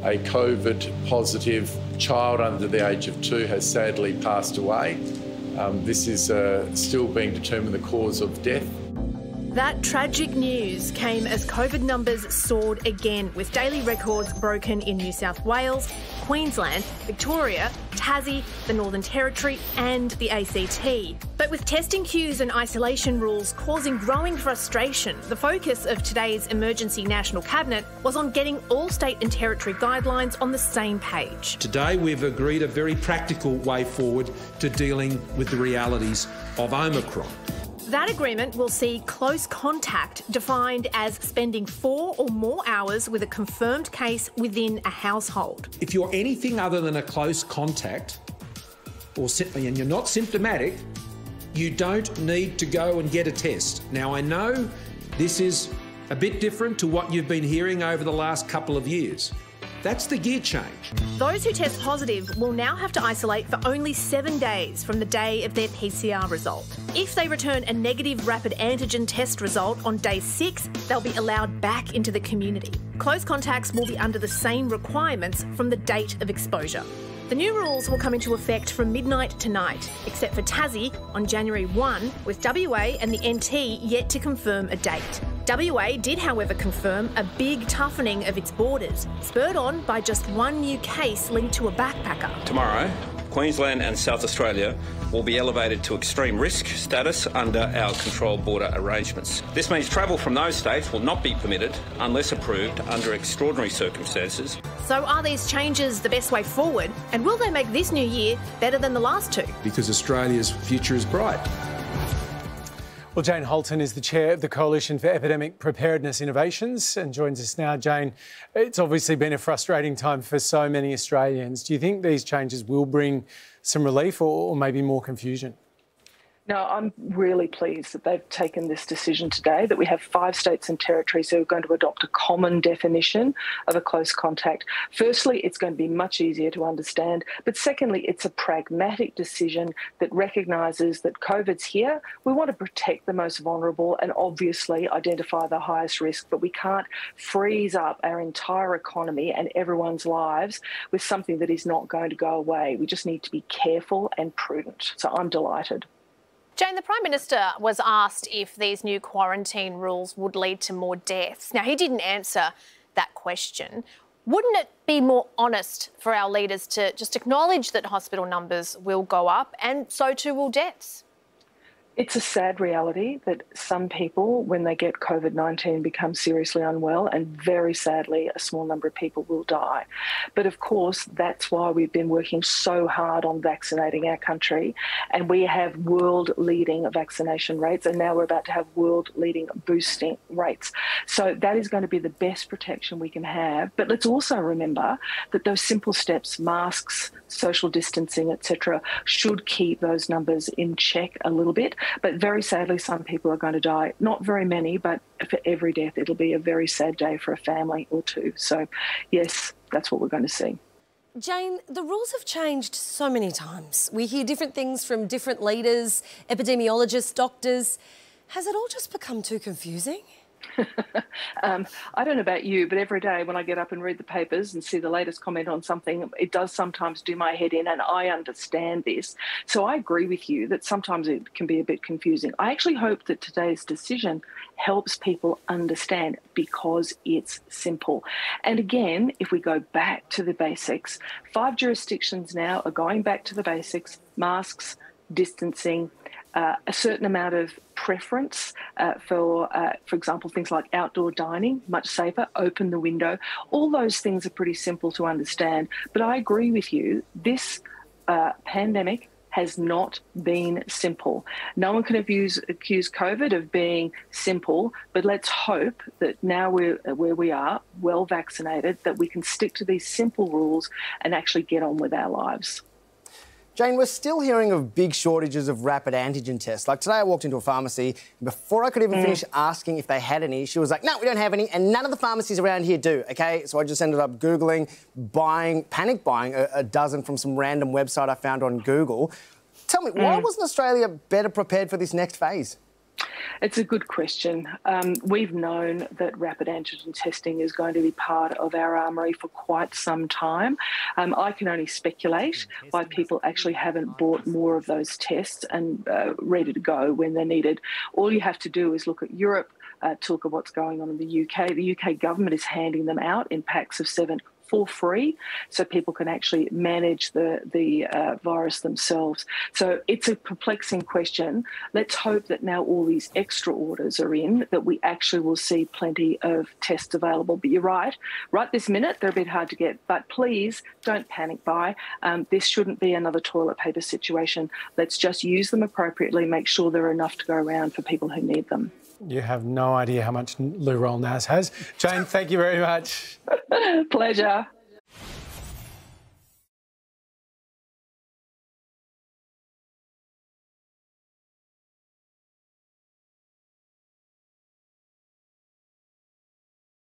A COVID-positive child under the age of 2 has sadly passed away. This is still being determined the cause of death. That tragic news came as COVID numbers soared again, with daily records broken in New South Wales, Queensland, Victoria, Tassie, the Northern Territory and the ACT. But with testing queues and isolation rules causing growing frustration, the focus of today's Emergency National Cabinet was on getting all state and territory guidelines on the same page. Today we've agreed a very practical way forward to dealing with the realities of Omicron. That agreement will see close contact defined as spending 4 or more hours with a confirmed case within a household. If you're anything other than a close contact, and you're not symptomatic, you don't need to go and get a test. Now, I know this is a bit different to what you've been hearing over the last couple of years. That's the gear change. Those who test positive will now have to isolate for only 7 days from the day of their PCR result. If they return a negative rapid antigen test result on day 6, they'll be allowed back into the community. Close contacts will be under the same requirements from the date of exposure. The new rules will come into effect from midnight tonight, except for Tassie on January 1, with WA and the NT yet to confirm a date. WA did, however, confirm a big toughening of its borders, spurred on by just one new case linked to a backpacker. Tomorrow, Queensland and South Australia will be elevated to extreme risk status under our controlled border arrangements. This means travel from those states will not be permitted unless approved under extraordinary circumstances. So are these changes the best way forward? And will they make this new year better than the last two? Because Australia's future is bright. Well, Jane Holton is the chair of the Coalition for Epidemic Preparedness Innovations and joins us now. Jane, it's obviously been a frustrating time for so many Australians. Do you think these changes will bring some relief or maybe more confusion? No, I'm really pleased that they've taken this decision today, that we have 5 states and territories who are going to adopt a common definition of a close contact. Firstly, it's going to be much easier to understand, but secondly, it's a pragmatic decision that recognises that COVID's here. We want to protect the most vulnerable and obviously identify the highest risk, but we can't freeze up our entire economy and everyone's lives with something that is not going to go away. We just need to be careful and prudent. So I'm delighted. Jane, the Prime Minister was asked if these new quarantine rules would lead to more deaths. Now, he didn't answer that question. Wouldn't it be more honest for our leaders to just acknowledge that hospital numbers will go up and so too will deaths? It's a sad reality that some people, when they get COVID-19, become seriously unwell, and very sadly, a small number of people will die. But of course, that's why we've been working so hard on vaccinating our country, and we have world-leading vaccination rates, and now we're about to have world-leading boosting rates. So that is going to be the best protection we can have. But let's also remember that those simple steps, masks, social distancing, etc., should keep those numbers in check a little bit. But very sadly, some people are going to die. Not very many, but for every death, it'll be a very sad day for a family or two. So, yes, that's what we're going to see. Jane, the rules have changed so many times. We hear different things from different leaders, epidemiologists, doctors. Has it all just become too confusing? I don't know about you, but every day when I get up and read the papers and see the latest comment on something, it does sometimes do my head in, and I understand this. So I agree with you that sometimes it can be a bit confusing. I actually hope that today's decision helps people understand because it's simple. And again, if we go back to the basics, 5 jurisdictions now are going back to the basics: masks, distancing, a certain amount of preference for example, things like outdoor dining, much safer, open the window. All those things are pretty simple to understand. But I agree with you, this pandemic has not been simple. No one can accuse COVID of being simple, but let's hope that now we're where we are, well vaccinated, that we can stick to these simple rules and actually get on with our lives. Jane, we're still hearing of big shortages of rapid antigen tests. Like today I walked into a panic, and before I could even finish asking if they had any, she was like, no, we don't have any, and none of the pharmacies around here do, OK? So I just ended up Googling, panic buying a dozen from some random website I found on Google. Tell me, why wasn't Australia better prepared for this next phase? It's a good question. We've known that rapid antigen testing is going to be part of our armoury for quite some time. I can only speculate why people actually haven't bought more of those tests and ready to go when they're needed. All you have to do is look at Europe, to look at what's going on in the UK. The UK government is handing them out in packs of 7 for free, so people can actually manage the virus themselves. So it's a perplexing question. Let's hope that now all these extra orders are in, that we actually will see plenty of tests available. But you're right this minute, they're a bit hard to get. But please don't panic buy. This shouldn't be another toilet paper situation. Let's just use them appropriately, make sure there are enough to go around for people who need them. You have no idea how much Lou Roll Nas has. Jane, thank you very much. Pleasure.